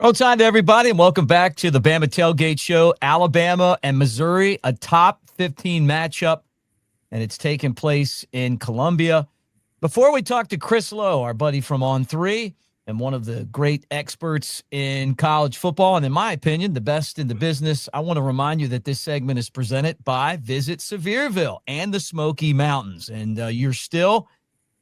Well, time to everybody, and welcome back to the Bama Tailgate Show. Alabama and Missouri, a top 15 matchup, and it's taking place in Columbia. Before we talk to Chris Lowe, our buddy from On 3, and one of the great experts in college football, and in my opinion, the best in the business, I want to remind you that this segment is presented by Visit Sevierville and the Smoky Mountains. And you're still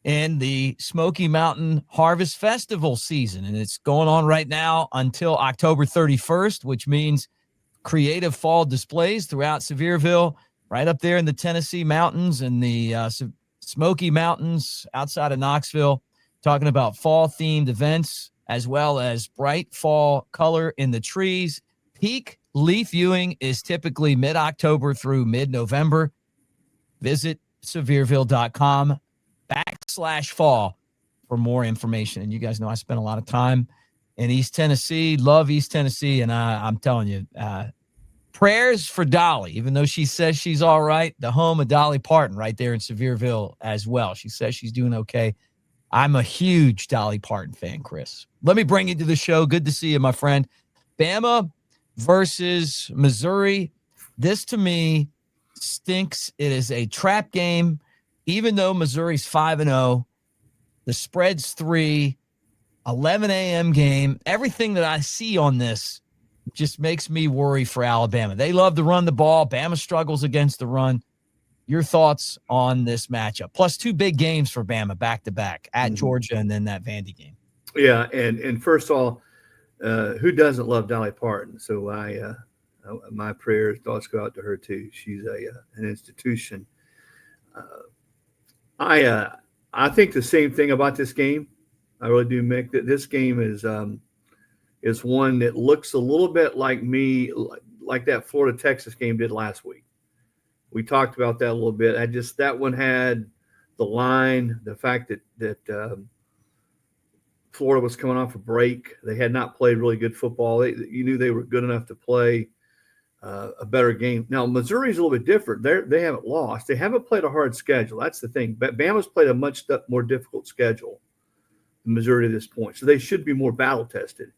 in the Smoky Mountain Harvest Festival season, and it's going on right now until October 31st, which means creative fall displays throughout Sevierville, right up there in the Tennessee mountains and the Smoky Mountains outside of Knoxville, talking about fall-themed events as well as bright fall color in the trees. Peak leaf viewing is typically mid-October through mid-November. Visit Sevierville.com/fall for more information. And you guys know I spent a lot of time in East Tennessee, love East Tennessee, and I'm telling you, prayers for Dolly, even though she says she's all right, the home of Dolly Parton right there in Sevierville as well. She says she's doing okay. I'm a huge Dolly Parton fan, Chris. Let me bring you to the show. Good to see you, my friend. Bama versus Missouri. This, to me, stinks. It is a trap game. Even though Missouri's 5-0, the spread's 3, 11 a.m. game, everything that I see on this just makes me worry for Alabama. They love to run the ball. Bama struggles against the run. Your thoughts on this matchup? Plus 2 big games for Bama back-to-back at Georgia and then that Vandy game. Yeah, and first of all, who doesn't love Dolly Parton? So my prayers, thoughts go out to her too. She's an institution. I think the same thing about this game. I really do, Mick. That this game is one that looks a little bit like that Florida-Texas game did last week. We talked about that a little bit. That one had the line, the fact that Florida was coming off a break. They had not played really good football. You knew they were good enough to play a better game. Now, Missouri's a little bit different. They haven't lost. They haven't played a hard schedule. That's the thing. But Bama's played a much more difficult schedule than Missouri to this point. So they should be more battle-tested.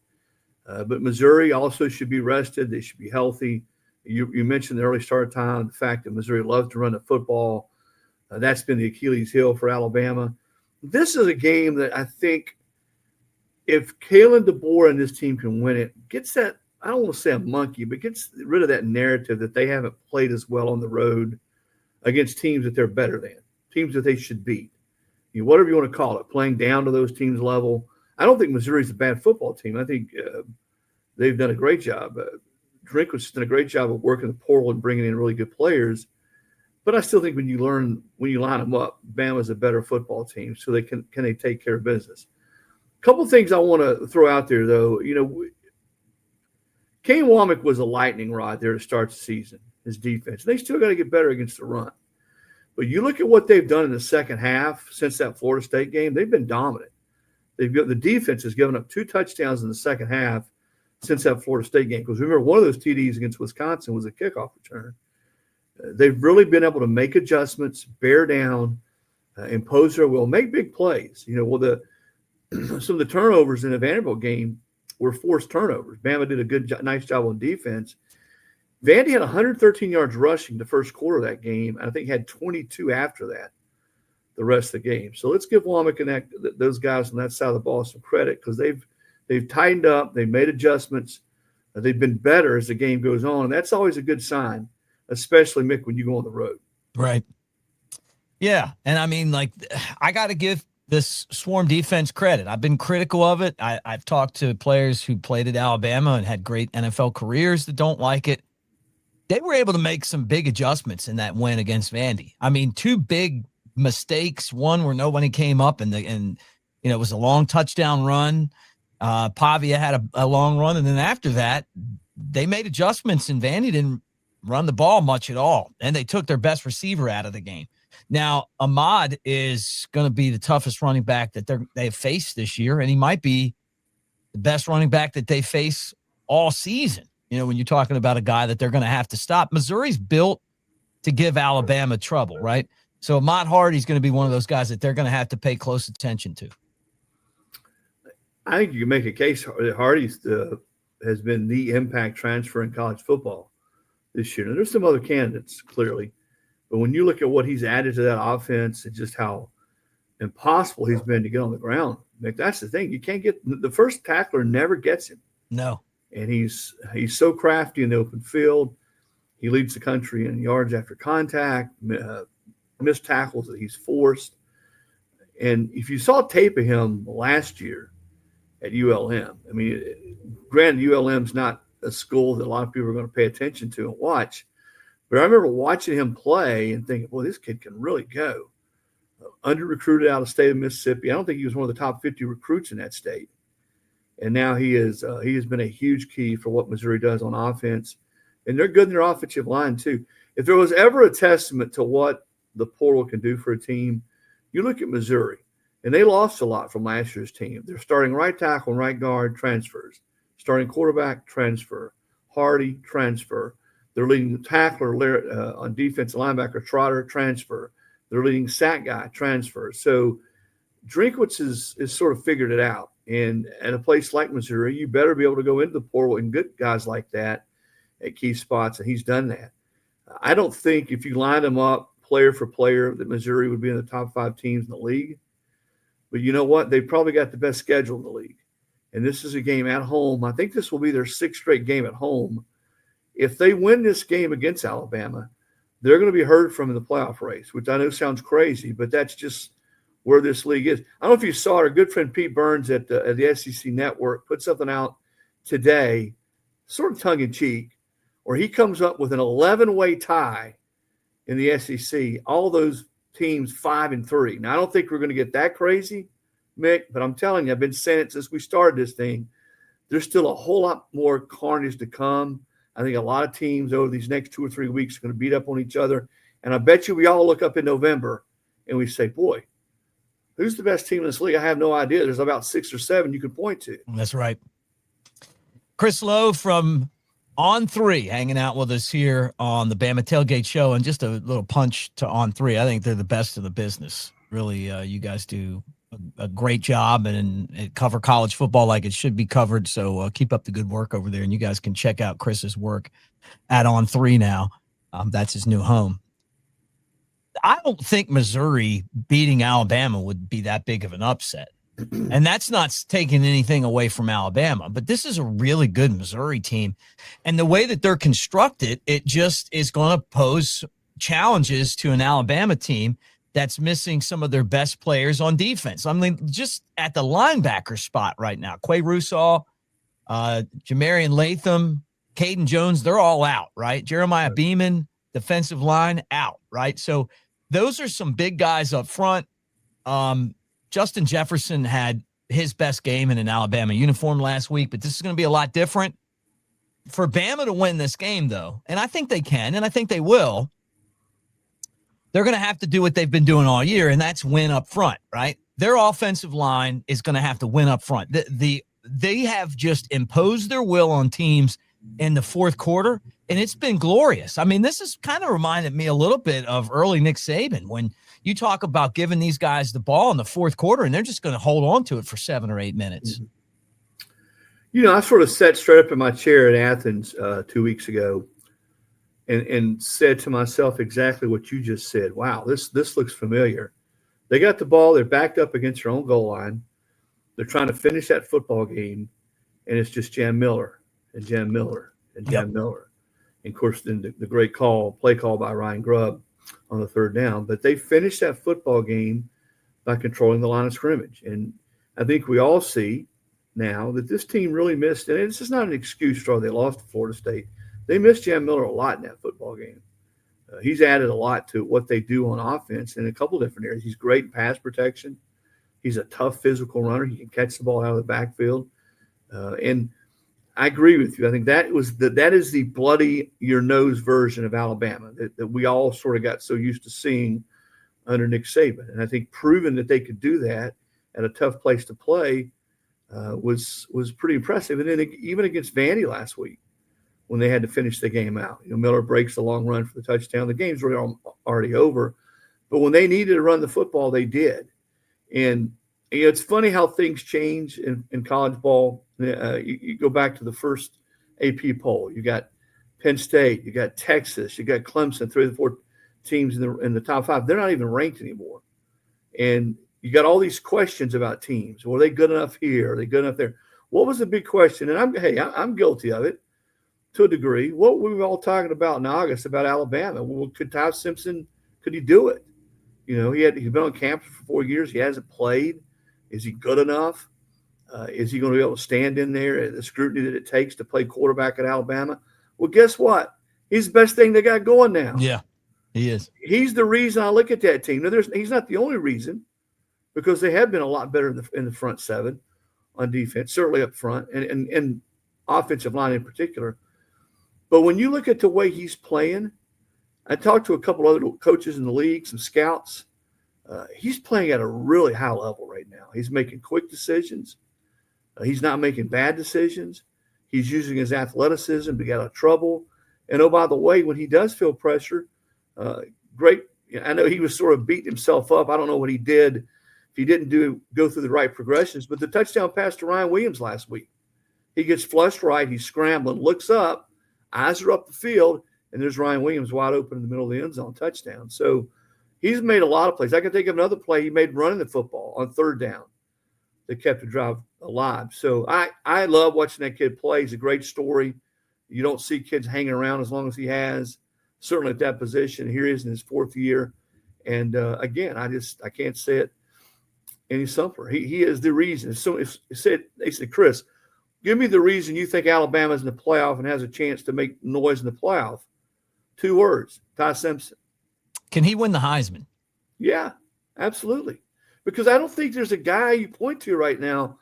But Missouri also should be rested. They should be healthy. You mentioned the early start time, the fact that Missouri loves to run the football. That's been the Achilles heel for Alabama. This is a game that I think if Kalen DeBoer and his team can win it, gets that, I don't want to say a monkey, but gets rid of that narrative that they haven't played as well on the road against teams that they're better than, teams that they should beat. Whatever you want to call it, playing down to those teams' level. I don't think Missouri's a bad football team. I think they've done a great job. Drinkwitz has done a great job of working the portal and bringing in really good players. But I still think when you line them up, Bama's a better football team. So can they take care of business? A couple things I want to throw out there, though. Kane Womack was a lightning rod there to start the season, his defense. They still got to get better against the run. But you look at what they've done in the second half since that Florida State game, they've been dominant. The defense has given up 2 touchdowns in the second half since that Florida State game. Because remember, one of those TDs against Wisconsin was a kickoff return. They've really been able to make adjustments, bear down, impose their will, make big plays. Some of the turnovers in the Vanderbilt game were forced turnovers. Bama did a nice job on defense. Vandy had 113 yards rushing the first quarter of that game, and I think had 22 after that the rest of the game. So let's give Womack and those guys on that side of the ball some credit because they've tightened up, they've made adjustments, they've been better as the game goes on, and that's always a good sign, especially, Mick, when you go on the road. Right. Yeah, and I mean, I got to give this Swarm defense credit. I've been critical of it. I've talked to players who played at Alabama and had great NFL careers that don't like it. They were able to make some big adjustments in that win against Vandy. I mean, 2 big mistakes. One where nobody came up and it was a long touchdown run. Pavia had a long run. And then after that, they made adjustments and Vandy didn't run the ball much at all. And they took their best receiver out of the game. Now, Ahmad is going to be the toughest running back that they've faced this year, and he might be the best running back that they face all season. When you're talking about a guy that they're going to have to stop. Missouri's built to give Alabama trouble, right? So Ahmad Hardy's going to be one of those guys that they're going to have to pay close attention to. I think you can make a case that Hardy's the has been the impact transfer in college football this year. And there's some other candidates, clearly. But when you look at what he's added to that offense and just how impossible he's been to get on the ground, Nick, that's the thing. You can't get – the first tackler never gets him. No. And he's so crafty in the open field. He leads the country in yards after contact, missed tackles that he's forced. And if you saw tape of him last year at ULM, I mean, granted, ULM's not a school that a lot of people are going to pay attention to and watch. But I remember watching him play and thinking, well, this kid can really go. Under-recruited out of the state of Mississippi. I don't think he was one of the top 50 recruits in that state. And now he has been a huge key for what Missouri does on offense. And they're good in their offensive line, too. If there was ever a testament to what the portal can do for a team, you look at Missouri. And they lost a lot from last year's team. They're starting right tackle and right guard transfers. Starting quarterback, transfer. Hardy, transfer. They're leading tackler on defensive linebacker, Trotter, transfer. They're leading sack guy, transfer. So Drinkwitz is sort of figured it out. And at a place like Missouri, you better be able to go into the portal and get guys like that at key spots, and he's done that. I don't think if you line them up player for player that Missouri would be in the top 5 teams in the league. But you know what? They've probably got the best schedule in the league. And this is a game at home. I think this will be their 6th straight game at home. If they win this game against Alabama, they're going to be heard from in the playoff race, which I know sounds crazy, but that's just where this league is. I don't know if you saw it. Our good friend Pete Burns at the SEC Network put something out today, sort of tongue-in-cheek, where he comes up with an 11-way tie in the SEC, all those teams 5-3. Now, I don't think we're going to get that crazy, Mick, but I'm telling you, I've been saying it since we started this thing. There's still a whole lot more carnage to come. I think a lot of teams over these next 2 or 3 weeks are going to beat up on each other. And I bet you we all look up in November and we say, boy, who's the best team in this league? I have no idea. There's about 6 or 7 you can point to. That's right. Chris Lowe from On 3 hanging out with us here on the Bama Tailgate Show. And just a little punch to On 3. I think they're the best in the business. Really, you guys do a great job and cover college football like it should be covered. So keep up the good work over there. And you guys can check out Chris's work at On 3 now. That's his new home. I don't think Missouri beating Alabama would be that big of an upset. And that's not taking anything away from Alabama, but this is a really good Missouri team. And the way that they're constructed, it just is going to pose challenges to an Alabama team that's missing some of their best players on defense. I mean, just at the linebacker spot right now, Quay Russaw, Jamarian Latham, Caden Jones, they're all out, right? Jeremiah Beeman, defensive line, out, right? So those are some big guys up front. Justin Jefferson had his best game in an Alabama uniform last week, but this is going to be a lot different. For Bama to win this game, though, and I think they can, and I think they will, they're going to have to do what they've been doing all year, and that's win up front, right? Their offensive line is going to have to win up front. They have just imposed their will on teams in the fourth quarter, and it's been glorious. I mean, this has kind of reminded me a little bit of early Nick Saban when you talk about giving these guys the ball in the fourth quarter, and they're just going to hold on to it for 7 or 8 minutes. Mm-hmm. You know, I sort of sat straight up in my chair in Athens 2 weeks ago and said to myself exactly what you just said. Wow, this looks familiar. They got the ball. They're backed up against their own goal line. They're trying to finish that football game, and it's just Jam Miller and Jam Miller and Jam Miller. And, of course, then the great play call by Ryan Grubb on the third down. But they finished that football game by controlling the line of scrimmage. And I think we all see now that this team really missed, and this is not an excuse for they lost to Florida State. They missed Jam Miller a lot in that football game. He's added a lot to what they do on offense in a couple different areas. He's great in pass protection. He's a tough physical runner. He can catch the ball out of the backfield. And I agree with you. I think that is the bloody your nose version of Alabama that we all sort of got so used to seeing under Nick Saban. And I think proving that they could do that at a tough place to play was pretty impressive. And then even against Vandy last week, when they had to finish the game out, Miller breaks the long run for the touchdown. The game's really already over, but when they needed to run the football, they did. And It's funny how things change in college ball. You go back to the first AP poll. You got Penn State, you got Texas, you got Clemson, 3 of the 4 teams in the top 5. They're not even ranked anymore. And you got all these questions about teams. Were they good enough here? Are they good enough there? What was the big question? And I'm guilty of it to a degree. What were we all talking about in August about Alabama? Well, could Simpson, could he do it? You know, he's been on campus for 4 years. He hasn't played. Is he good enough? Is he going to be able to stand in there at the scrutiny that it takes to play quarterback at Alabama? Well, guess what? He's the best thing they got going now. Yeah, he is. He's the reason I look at that team. Now, he's not the only reason, because they have been a lot better in the front 7 on defense, certainly up front, and offensive line in particular. But when you look at the way he's playing, I talked to a couple other coaches in the league, some scouts. He's playing at a really high level right now. He's making quick decisions. He's not making bad decisions. He's using his athleticism to get out of trouble. And, oh, by the way, when he does feel pressure, great. I know he was sort of beating himself up. I don't know what he did if he didn't go through the right progressions. But the touchdown pass to Ryan Williams last week, he gets flushed right. He's scrambling, looks up, eyes are up the field, and there's Ryan Williams wide open in the middle of the end zone, touchdown. So he's made a lot of plays. I can think of another play he made running the football on 3rd down that kept the drive alive. So I love watching that kid play. He's a great story. You don't see kids hanging around as long as he has, certainly at that position. Here he is in his 4th year. And, again, I can't say it any simpler. He is the reason. So they said, Chris, give me the reason you think Alabama's in the playoff and has a chance to make noise in the playoff. 2 words, Ty Simpson. Can he win the Heisman? Yeah, absolutely. Because I don't think there's a guy you point to right now.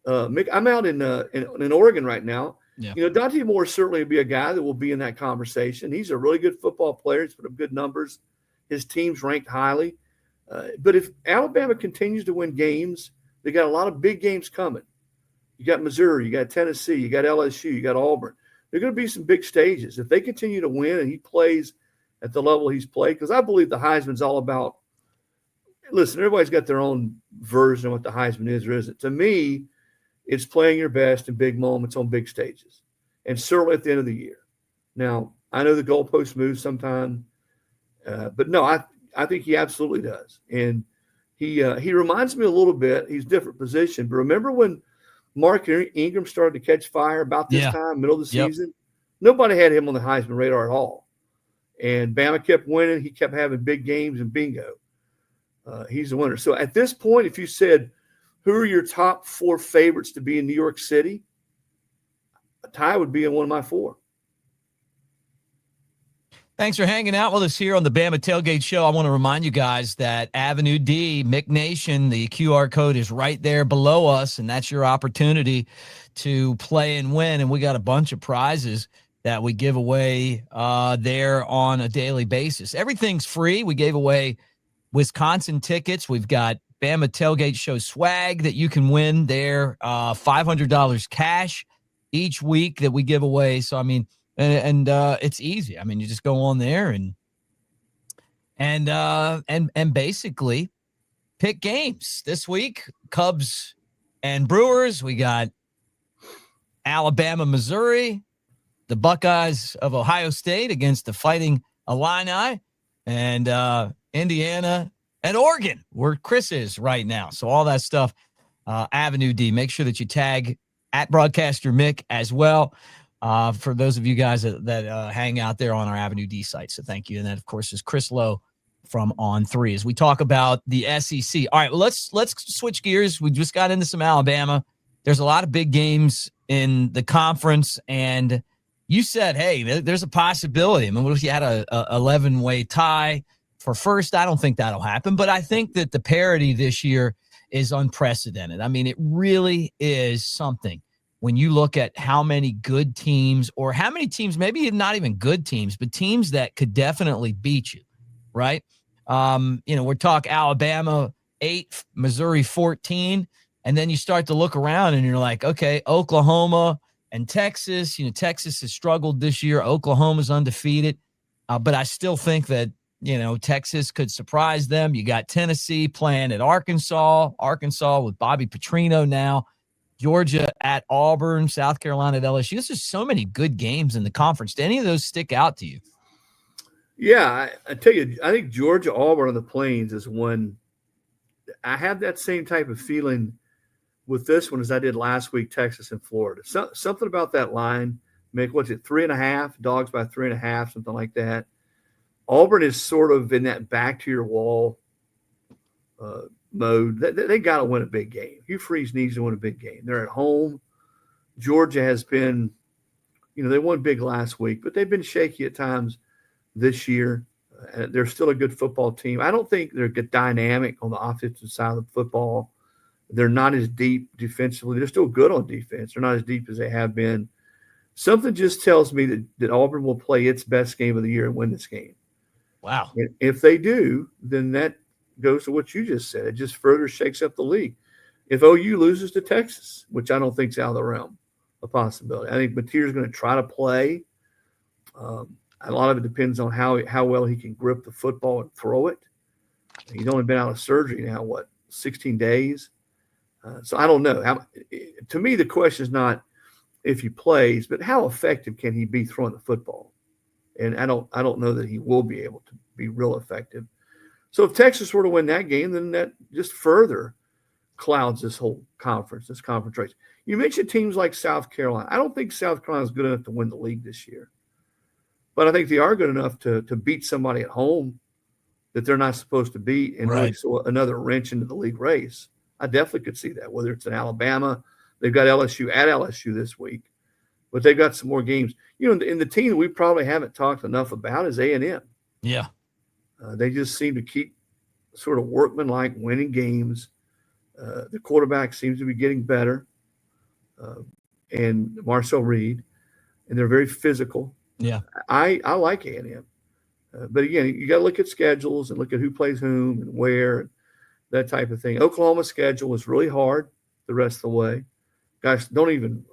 Mick, I'm out in Oregon right now. Yeah. You know, Dante Moore certainly will be a guy that will be in that conversation. He's a really good football player. He's put up good numbers. His team's ranked highly. But if Alabama continues to win games, they got a lot of big games coming. You got Missouri, you got Tennessee, you got LSU, you got Auburn. There are going to be some big stages. If they continue to win and he plays at the level he's played, because I believe the Heisman's all about, listen, everybody's got their own version of what the Heisman is or isn't. To me, it's playing your best in big moments on big stages, and certainly at the end of the year. Now, I know the goalpost moves sometime, but no, I think he absolutely does. And he reminds me a little bit. He's a different position, but remember when Mark Ingram started to catch fire about this time, middle of the season? Nobody had him on the Heisman radar at all. And Bama kept winning. He kept having big games, and bingo, he's the winner. So at this point, if you said, who are your top 4 favorites to be in New York City, Ty would be in one of my 4. Thanks for hanging out with us here on the Bama Tailgate Show. I want to remind you guys that Avenue D, Mick Nation, the QR code is right there below us, and that's your opportunity to play and win. And we got a bunch of prizes that we give away there on a daily basis. Everything's free. We gave away Wisconsin tickets. We've got Bama Tailgate Show swag that you can win there, $500 cash each week that we give away. So, I mean, and it's easy. I mean, you just go on there and basically pick games this week. Cubs and Brewers. We got Alabama, Missouri, the Buckeyes of Ohio State against the Fighting Illini, and Indiana and Oregon, where Chris is right now. So all that stuff, Avenue D. Make sure that you tag at Broadcaster Mick as well. For those of you guys that hang out there on our Avenue D site. So thank you. And that, of course, is Chris Lowe from On 3 as we talk about the SEC. All right, well, let's switch gears. We just got into some Alabama. There's a lot of big games in the conference, and you said, hey, there's a possibility. I mean, what if you had a 11-way tie for first? I don't think that'll happen, but I think that the parity this year is unprecedented. I mean, it really is something. When you look at how many good teams, or how many teams, maybe not even good teams, but teams that could definitely beat you, right? We're talking Alabama 8, Missouri 14, and then you start to look around and you're like, okay, Oklahoma and Texas. Texas has struggled this year. Oklahoma's undefeated, but I still think that Texas could surprise them. You got Tennessee playing at Arkansas with Bobby Petrino now. Georgia at Auburn, South Carolina at LSU. There's just so many good games in the conference. Do any of those stick out to you? Yeah, I tell you, I think Georgia Auburn on the Plains is one. I have that same type of feeling with this one as I did last week, Texas and Florida. Something about that line, Mick, what's it, 3.5, dogs by 3.5, something like that. Auburn is sort of in that back to your wall mode. They got to win a big game. Hugh Freeze needs to win a big game. They're at home. Georgia has been, they won big last week, but they've been shaky at times this year. They're still a good football team. I don't think they're good dynamic on the offensive side of the football. They're not as deep defensively. They're still good on defense. They're not as deep as they have been. Something just tells me that Auburn will play its best game of the year and win this game. Wow. And if they do, then that goes to what you just said. It just further shakes up the league. If OU loses to Texas, which I don't think is out of the realm of possibility, I think Mateer's going to try to play. A lot of it depends on how well he can grip the football and throw it. He's only been out of surgery now, 16 days? So I don't know. To me, the question is not if he plays, but how effective can he be throwing the football? And I don't know that he will be able to be real effective. So if Texas were to win that game, then that just further clouds this whole conference, this conference race. You mentioned teams like South Carolina. I don't think South Carolina is good enough to win the league this year. But I think they are good enough to beat somebody at home that they're not supposed to beat and really throw another wrench into the league race. I definitely could see that, whether it's in Alabama. They've got LSU at LSU this week, but they've got some more games. In the team that we probably haven't talked enough about is A&M. Yeah. They just seem to keep sort of workmanlike winning games. The quarterback seems to be getting better, and Marcel Reed, and they're very physical. Yeah. I like A&M. But again, you got to look at schedules and look at who plays whom and where and that type of thing. Oklahoma's schedule is really hard the rest of the way. Guys, don't even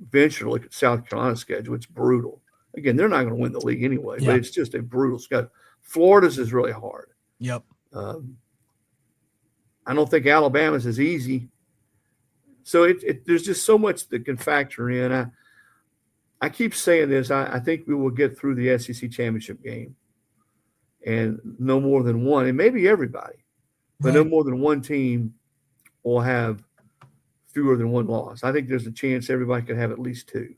venture to look at South Carolina's schedule. It's brutal. Again, they're not going to win the league anyway, but it's just a brutal schedule. Florida's is really hard. Yep. I don't think Alabama's as easy. So there's just so much that can factor in. I keep saying this. I think we will get through the SEC championship game, and no more than one, and maybe everybody, but no more than one team will have fewer than one loss. I think there's a chance everybody could have at least two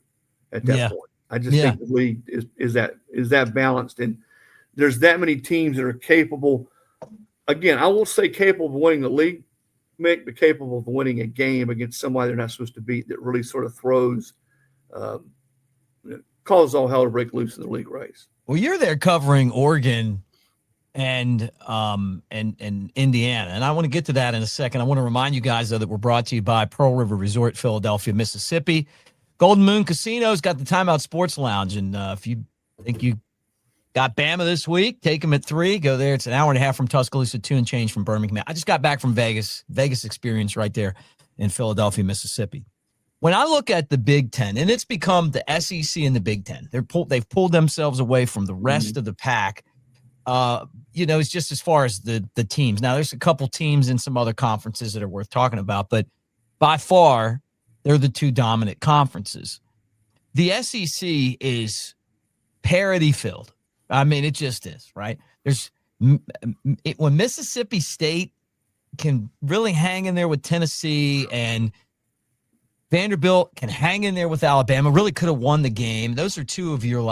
at that point. I just think the league is that balanced, and there's that many teams that are capable. Again, I won't say capable of winning the league, Mick, but capable of winning a game against somebody they're not supposed to beat that really sort of throws. Causes all hell to break loose in the league race. Well, you're there covering Oregon and Indiana, and I want to get to that in a second. I want to remind you guys, though, that we're brought to you by Pearl River Resort, Philadelphia, Mississippi. Golden Moon Casino's got the Timeout Sports Lounge, and if you think you got Bama this week, take them at 3. Go there. It's an hour and a half from Tuscaloosa, 2 and change from Birmingham. I just got back from Vegas experience right there in Philadelphia, Mississippi. When I look at the Big Ten, and it's become the SEC and the Big Ten, they've pulled themselves away from the rest of the pack. It's just as far as the teams. Now, there's a couple teams in some other conferences that are worth talking about, but by far, they're the two dominant conferences. The SEC is parody filled. I mean, it just is, right? When Mississippi State can really hang in there with Tennessee and Vanderbilt can hang in there with Alabama, really could have won the game. Those are two of your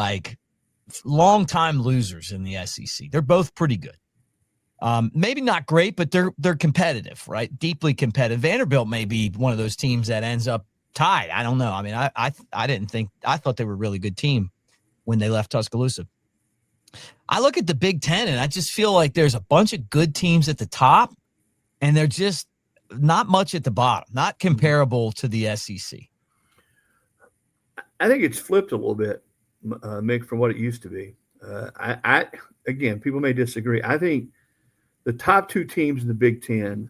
longtime losers in the SEC. They're both pretty good. Maybe not great, but they're competitive, right? Deeply competitive. Vanderbilt may be one of those teams that ends up tied. I don't know. I mean, I thought they were a really good team when they left Tuscaloosa. I look at the Big Ten and I just feel like there's a bunch of good teams at the top, and they're just not much at the bottom, not comparable to the SEC. I think it's flipped a little bit, Mick, from what it used to be. Again, people may disagree. I think the top two teams in the Big Ten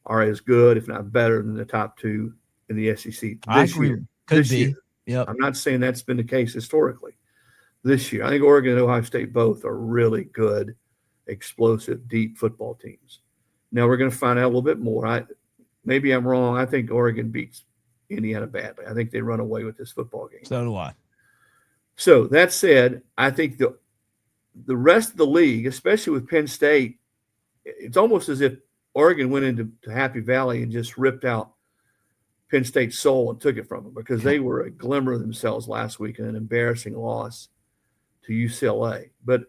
are as good, if not better, than the top two in the SEC I agree. Could be. Yep. I'm not saying that's been the case historically, this year. I think Oregon and Ohio State both are really good, explosive, deep football teams. Now we're going to find out a little bit more. Maybe I'm wrong. I think Oregon beats Indiana badly. I think they run away with this football game. So do I. So that said, I think the rest of the league, especially with Penn State, it's almost as if Oregon went into Happy Valley and just ripped out Penn State's soul and took it from them, because they were a glimmer of themselves last week in an embarrassing loss to UCLA. But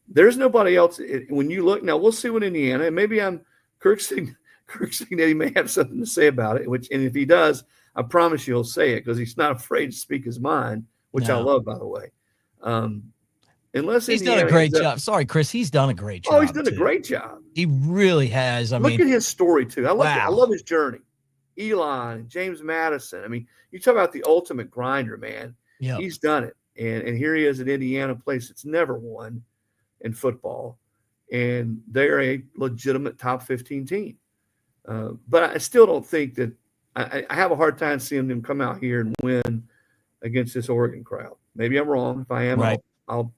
there's nobody else. When you look now, we'll see what Indiana, and maybe I'm cursing that he may have something to say about it, and if he does, I promise you he'll say it, because he's not afraid to speak his mind, which I love, by the way. Unless he's Indiana done a great job. Sorry, Chris, he's done a great job. Oh, he's done a great job. He really has. I mean, look at his story too. I love his journey. Elon, James Madison. I mean, you talk about the ultimate grinder, man. Yeah, he's done it, and here he is at Indiana, place that's never won in football, and they're a legitimate top 15 team. But I still don't think that I have a hard time seeing them come out here and win against this Oregon crowd. Maybe I'm wrong. If I am, right. I'll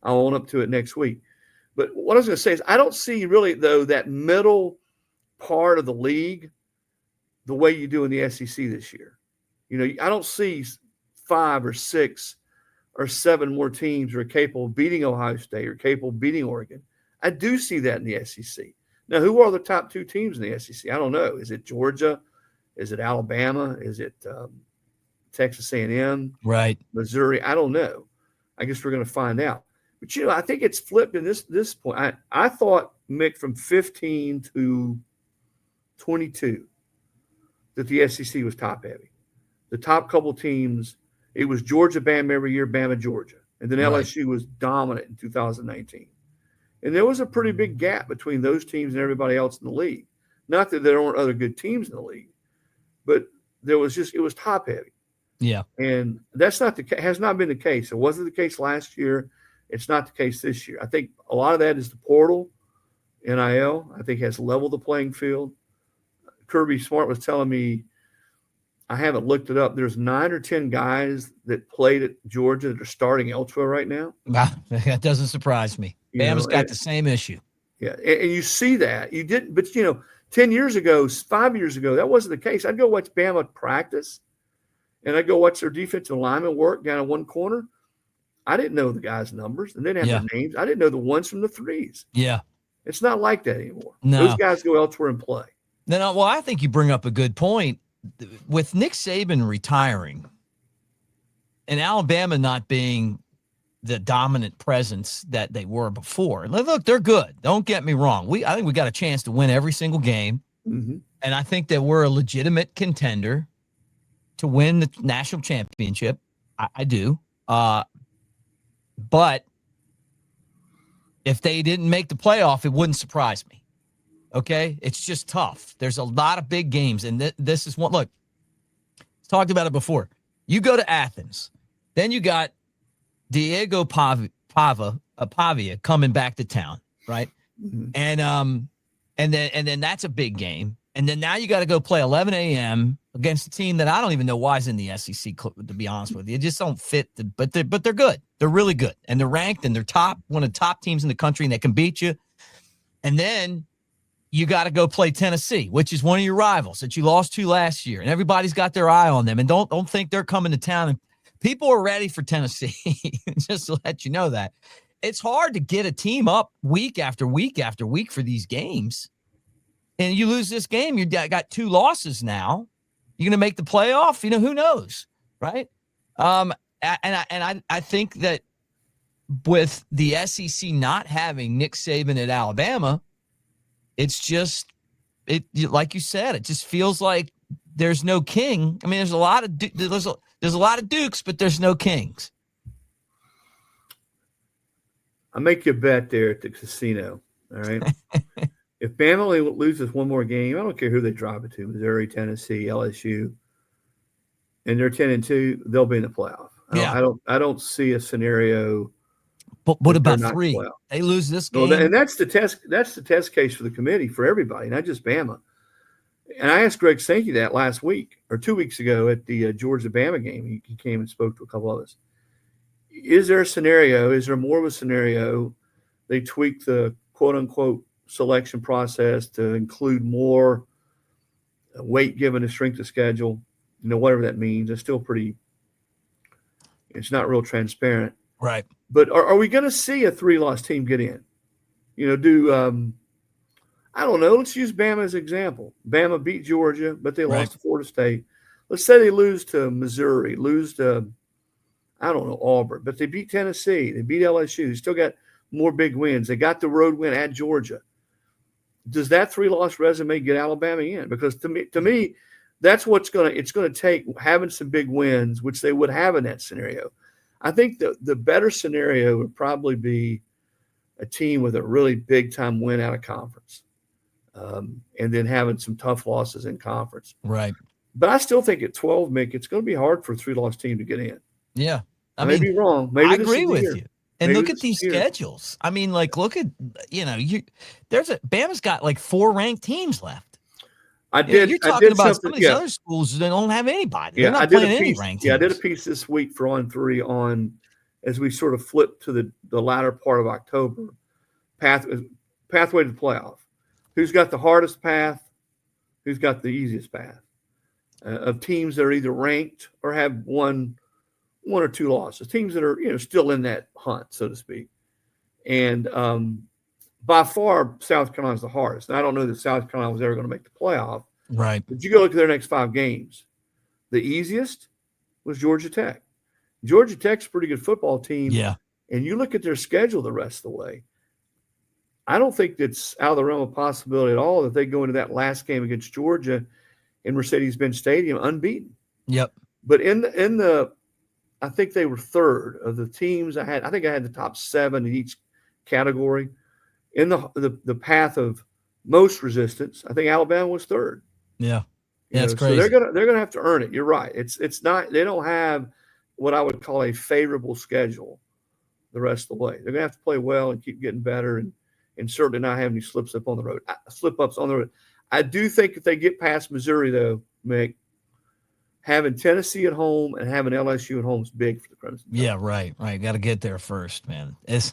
own up to it next week. But what I was going to say is I don't see really, though, that middle part of the league the way you do in the SEC this year. You know, I don't see 5 or 6 or 7 more teams who are capable of beating Ohio State or capable of beating Oregon. I do see that in the SEC. Now, who are the top 2 teams in the SEC? I don't know. Is it Georgia? Is it Alabama? Is it Texas A&M? Right. Missouri? I don't know. I guess we're going to find out. But, you know, I think it's flipped in this point. I thought, Mick, from 15 to 22 that the SEC was top-heavy. The top couple teams, it was Georgia, Bama every year, Bama, Georgia. And then LSU was dominant in 2019. And there was a pretty big gap between those teams and everybody else in the league. Not that there aren't other good teams in the league, but it was top-heavy. Yeah. And that's has not been the case. It wasn't the case last year. It's not the case this year. I think a lot of that is the portal, NIL, I think has leveled the playing field. Kirby Smart was telling me, I haven't looked it up, there's 9 or 10 guys that played at Georgia that are starting elsewhere right now. Wow, that doesn't surprise me. Bama's got the same issue. Yeah, and you see that. You didn't, but, 10 years ago, 5 years ago, that wasn't the case. I'd go watch Bama practice, and I'd go watch their defensive lineman work down in one corner. I didn't know the guys' numbers, and they didn't have their names. I didn't know the ones from the threes. Yeah. It's not like that anymore. No. Those guys go elsewhere and play. No, well, I think you bring up a good point. With Nick Saban retiring and Alabama not being the dominant presence that they were before, look, they're good. Don't get me wrong. I think we got a chance to win every single game. Mm-hmm. And I think that we're a legitimate contender to win the national championship. I do. But if they didn't make the playoff, it wouldn't surprise me. Okay? It's just tough. There's a lot of big games, and this is one. Look, talked about it before. You go to Athens, then you got Diego Pavia coming back to town, right? Mm-hmm. And then that's a big game. And then now you got to go play 11 a.m. against a team that I don't even know why is in the SEC, to be honest with you. It just don't fit, but they're good. They're really good. And they're ranked, and they're one of the top teams in the country, and they can beat you. And then you got to go play Tennessee, which is one of your rivals that you lost to last year. And everybody's got their eye on them. And don't think they're coming to town. And people are ready for Tennessee, just to let you know that. It's hard to get a team up week after week after week for these games. And you lose this game, you got 2 losses now. You're going to make the playoff? Who knows, right? And I think that with the SEC not having Nick Saban at Alabama, it's just like you said, it just feels like there's no king. I mean, there's a lot of dukes, but there's no kings. I'll make you a bet there at the casino. All right. If Bama only loses one more game, I don't care who they drive it to, Missouri, Tennessee, LSU, and they're 10-2, they'll be in the playoff. I don't see a scenario. But what about 3? They lose this game. Well, and that's the test. That's the test case for the committee, for everybody, not just Bama. And I asked Greg Sankey that last week or 2 weeks ago at the Georgia-Bama game. He came and spoke to a couple of us. is there a scenario? Is there more of a scenario? They tweak the quote unquote selection process to include more weight given to strength of schedule, whatever that means. It's still it's not real transparent. Right. But are we going to see a 3-loss team get in? I don't know. Let's use Bama as an example. Bama beat Georgia, but they lost to Florida State. Let's say they lose to Missouri, lose to, I don't know, Auburn, but they beat Tennessee. They beat LSU. They still got more big wins. They got the road win at Georgia. Does that 3-loss resume get Alabama in? Because to me, that's it's going to take, having some big wins, which they would have in that scenario. I think the better scenario would probably be a team with a really big time win out of conference, and then having some tough losses in conference. Right. But I still think at 12, Mick, it's going to be hard for a 3-loss team to get in. Yeah. I may be wrong. Maybe I agree with you. And look at these schedules. I mean, look at, Bama's got like 4 ranked teams left. You're talking about some of these other schools that don't have anybody. They're not playing any ranked teams. I did a piece this week for On3 as we sort of flip to the latter part of October, pathway to the playoff. Who's got the hardest path? Who's got the easiest path? Of teams that are either ranked or have one or 2 losses, teams that are still in that hunt, so to speak. And by far, South Carolina's the hardest. And I don't know that South Carolina was ever going to make the playoff. Right. But you go look at their next 5 games. The easiest was Georgia Tech. Georgia Tech's a pretty good football team. Yeah. And you look at their schedule the rest of the way. I don't think it's out of the realm of possibility at all that they go into that last game against Georgia in Mercedes-Benz Stadium unbeaten. Yep. But in the I think they were 3rd of the teams I had. I think I had the top 7 in each category. In the path of most resistance, I think Alabama was 3rd. Yeah. That's crazy. So they're gonna have to earn it. You're right. It's not, they don't have what I would call a favorable schedule the rest of the way. They're gonna have to play well and keep getting better and certainly not have any slip ups on the road. I do think if they get past Missouri though, Mick, having Tennessee at home and having LSU at home is big for the Crimson. Yeah, right. Got to get there first, man. It's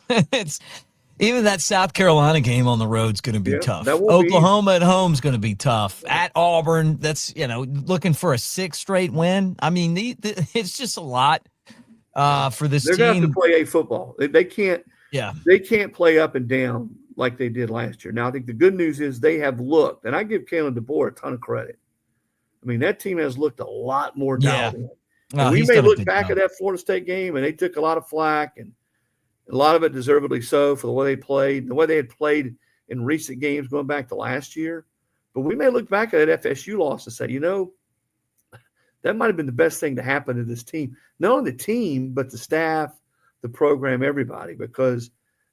even that South Carolina game on the road is going to be tough. Oklahoma at home is going to be tough. At Auburn, that's looking for a 6th straight win. I mean, it's just a lot for this team. They're going to have to play a football. They can't. Yeah, they can't play up and down like they did last year. Now, I think the good news is they have looked, and I give Kalen DeBoer a ton of credit. I mean, that team has looked a lot more dialed in. And we may look back at that Florida State game, and they took a lot of flack, and a lot of it deservedly so for the way they played, the way they had played in recent games going back to last year. But we may look back at that FSU loss and say, that might have been the best thing to happen to this team. Not only the team, but the staff, the program, everybody, because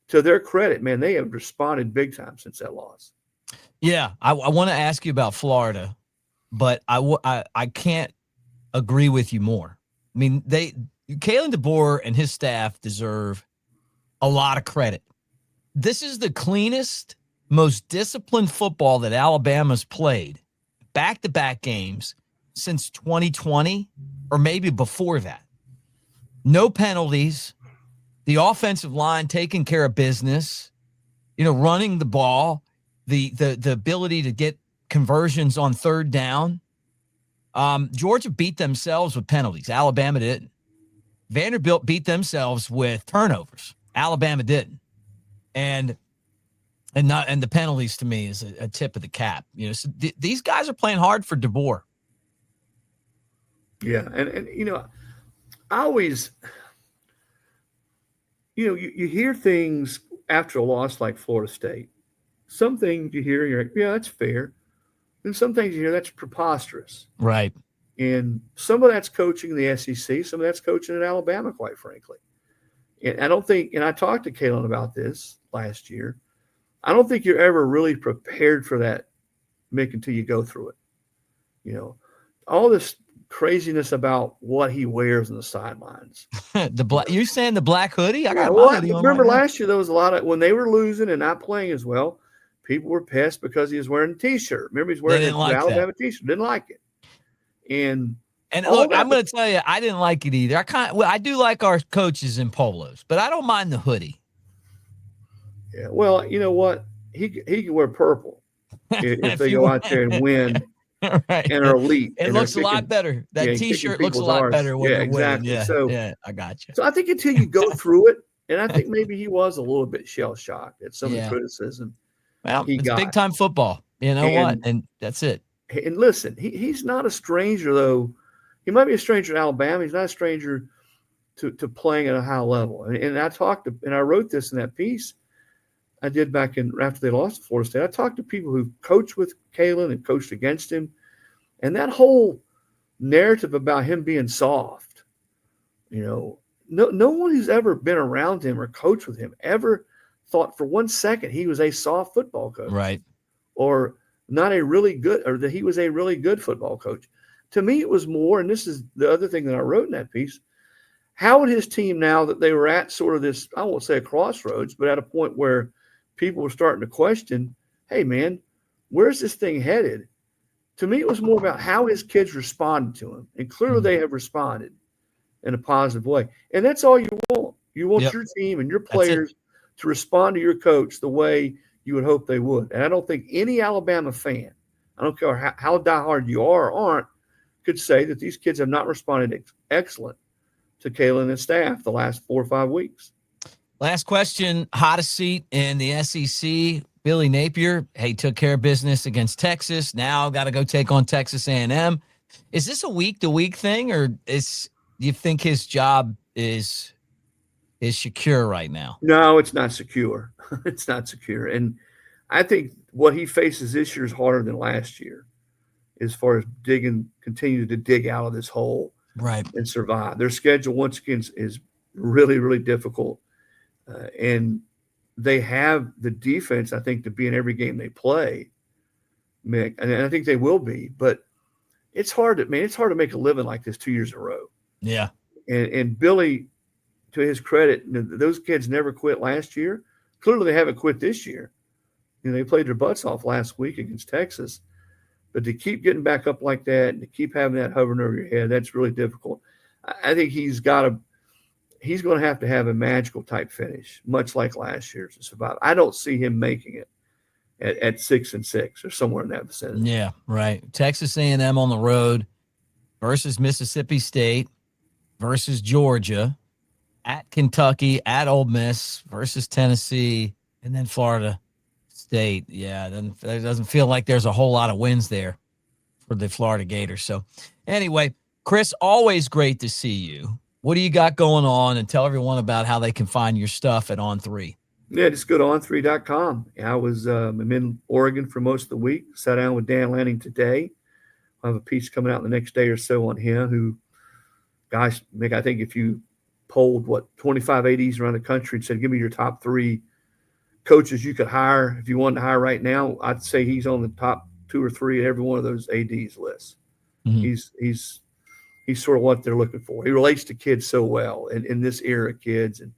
to their credit, man, they have responded big time since that loss. Yeah, I want to ask you about Florida, but I can't agree with you more. I mean, Kalen DeBoer and his staff deserve a lot of credit. This is the cleanest, most disciplined football that Alabama's played, back-to-back games, since 2020 or maybe before that. No penalties. The offensive line taking care of business, running the ball, the ability to get conversions on 3rd down. Georgia beat themselves with penalties. Alabama didn't. Vanderbilt beat themselves with turnovers. Alabama didn't. And the penalties to me is a tip of the cap. So these guys are playing hard for DeBoer. Yeah, and I always, you hear things after a loss like Florida State. Some things you hear, you're like, yeah, that's fair. And some things you hear, that's preposterous. Right. And some of that's coaching in the SEC. Some of that's coaching in Alabama, quite frankly. And I don't think, and I talked to Kalen about this last year, I don't think you're ever really prepared for that, Mick, until you go through it. All this craziness about what he wears on the sidelines. You saying the black hoodie? I got hoodie on. Remember last year there was a lot of, when they were losing and not playing as well, people were pissed because he was wearing a T-shirt. Remember, he's wearing an Alabama T-shirt. Didn't like it. And And look, I'm going to tell you, I didn't like it either. I do like our coaches in polos, but I don't mind the hoodie. Yeah, well, you know what? He can wear purple if they go out there and win right. and are elite. It and looks a lot better. That T-shirt looks a lot better when you're winning. Yeah, yeah, I got you. So I think until you go through it, and I think maybe he was a little bit shell-shocked at some of the criticism. Well, it's big-time football. You know what? And that's it. And listen, he's not a stranger, though. He might be a stranger to Alabama. He's not a stranger to playing at a high level. And I wrote this in that piece I did back after they lost to Florida State. I talked to people who coached with Kalen and coached against him. And that whole narrative about him being soft, no one who's ever been around him or coached with him ever thought for 1 second he was a soft football coach. Right. Or not a really good, or that he was a really good football coach. To me, it was more, and this is the other thing that I wrote in that piece, how would his team, now that they were at sort of this, I won't say a crossroads, but at a point where people were starting to question, hey, man, where's this thing headed? To me, it was more about how his kids responded to him. And clearly they have responded in a positive way. And that's all you want. You want your team and your players to respond to your coach the way you would hope they would. And I don't think any Alabama fan, I don't care how diehard you are or aren't, could say that these kids have not responded excellent to Kalen and staff the last 4 or 5 weeks. Last question, hottest seat in the SEC, Billy Napier. Hey, took care of business against Texas. Now got to go take on Texas A&M. Is this a week-to-week thing, or do you think his job is secure right now? No, it's not secure. It's not secure. And I think what he faces this year is harder than last year as far as continue to dig out of this hole and survive. Their schedule, once again, is really, really difficult. And they have the defense, I think, to be in every game they play, Mick. And I think they will be. But it's hard to make a living like this 2 years in a row. Yeah. And Billy, to his credit, those kids never quit last year. Clearly they haven't quit this year. They played their butts off last week against Texas. But to keep getting back up like that and to keep having that hovering over your head, that's really difficult. I think he's going to have a magical type finish, much like last year, to survive. I don't see him making it at 6-6 or somewhere in that vicinity. Yeah, right. Texas A&M on the road versus Mississippi State versus Georgia, at Kentucky, at Ole Miss versus Tennessee, and then Florida State. Yeah, then it doesn't feel like there's a whole lot of wins there for the Florida Gators. So anyway, Chris, always great to see you. What do you got going on? And tell everyone about how they can find your stuff at On3. Yeah, just go to on3.com. I'm in Oregon for most of the week. Sat down with Dan Lanning today. I have a piece coming out the next day or so on him who, gosh, Mick, I think if you polled 25 ADs around the country and said, give me your top 3 coaches you could hire if you wanted to hire right now, I'd say he's on the top 2 or 3 at every one of those ADs lists. Mm-hmm. He's sort of what they're looking for. He relates to kids so well in this era of kids, and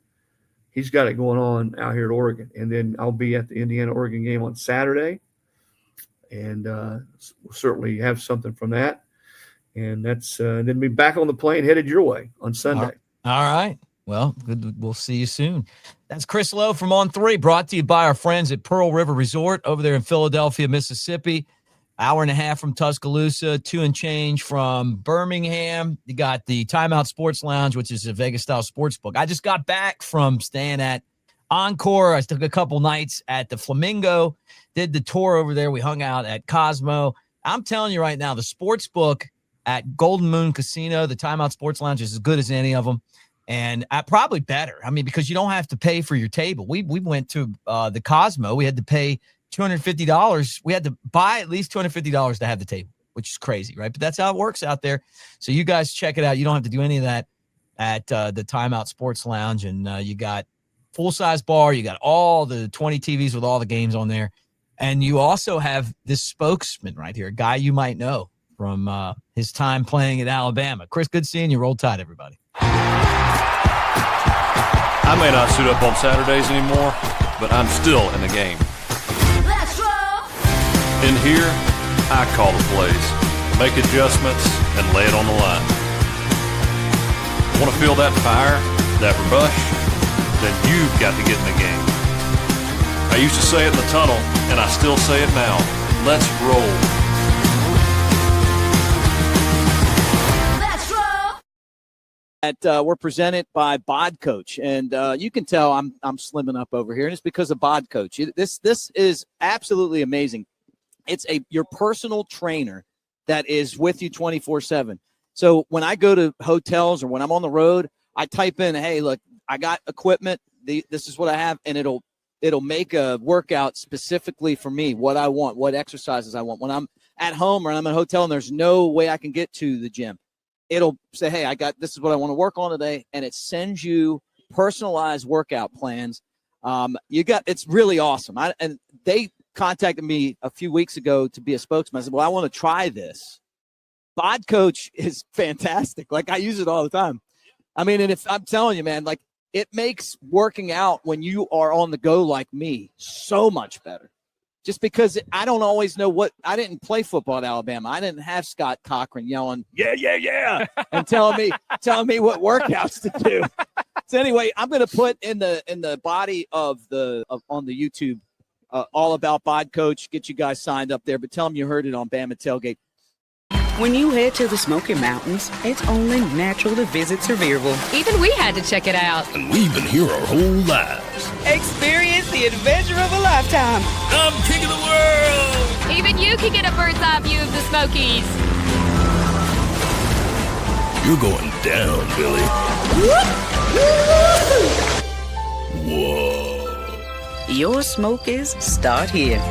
he's got it going on out here at Oregon. And then I'll be at the Indiana-Oregon game on Saturday, and we'll certainly have something from that. And that's then be back on the plane headed your way on Sunday. All right. Well, good. We'll see you soon. That's Chris Lowe from On3, brought to you by our friends at Pearl River Resort over there in Philadelphia, Mississippi. Hour and a half from Tuscaloosa, 2 and change from Birmingham. You got the Timeout Sports Lounge, which is a Vegas-style sports book. I just got back from staying at Encore. I took a couple nights at the Flamingo, did the tour over there. We hung out at Cosmo. I'm telling you right now, the sports book at Golden Moon Casino, the Timeout Sports Lounge, is as good as any of them. And probably better. I mean, because you don't have to pay for your table. We went to the Cosmo. We had to pay $250. We had to buy at least $250 to have the table, which is crazy, right? But that's how it works out there. So you guys check it out. You don't have to do any of that at the Timeout Sports Lounge. And you got full-size bar. You got all the 20 TVs with all the games on there. And you also have this spokesman right here, a guy you might know from his time playing at Alabama. Chris, good seeing you. Roll Tide, everybody. I may not suit up on Saturdays anymore, but I'm still in the game. In here, I call the plays. make adjustments, and lay it on the line. Want to feel that fire, that rush? Then you've got to get in the game. I used to say it in the tunnel, and I still say it now. Let's roll. We're presented by Bod Coach, and you can tell I'm slimming up over here, and it's because of Bod Coach. This is absolutely amazing. It's your personal trainer that is with you 24/7. So when I go to hotels or when I'm on the road, I type in, "Hey, look, I got equipment. This is what I have," and it'll make a workout specifically for me, what I want, what exercises I want. When I'm at home or I'm in a hotel and there's no way I can get to the gym, it'll say, "Hey, this is what I want to work on today," and it sends you personalized workout plans. It's really awesome. And they contacted me a few weeks ago to be a spokesman. I said, "Well, I want to try this." Bod Coach is fantastic. Like, I use it all the time. I mean, and if I'm telling you, man, like, it makes working out when you are on the go like me so much better. Just because I don't always know I didn't play football at Alabama. I didn't have Scott Cochran yelling, "Yeah, yeah, yeah," and telling me what workouts to do. So anyway, I'm going to put in the body on the YouTube all about Bod Coach. Get you guys signed up there, but tell them you heard it on Bama Tailgate. When you head to the Smoky Mountains, it's only natural to visit Sevierville. Even we had to check it out. And we've been here our whole lives. Experience the adventure of a lifetime. I'm king of the world. Even you can get a bird's eye view of the Smokies. You're going down, Billy. Whoa. Your Smokies start here.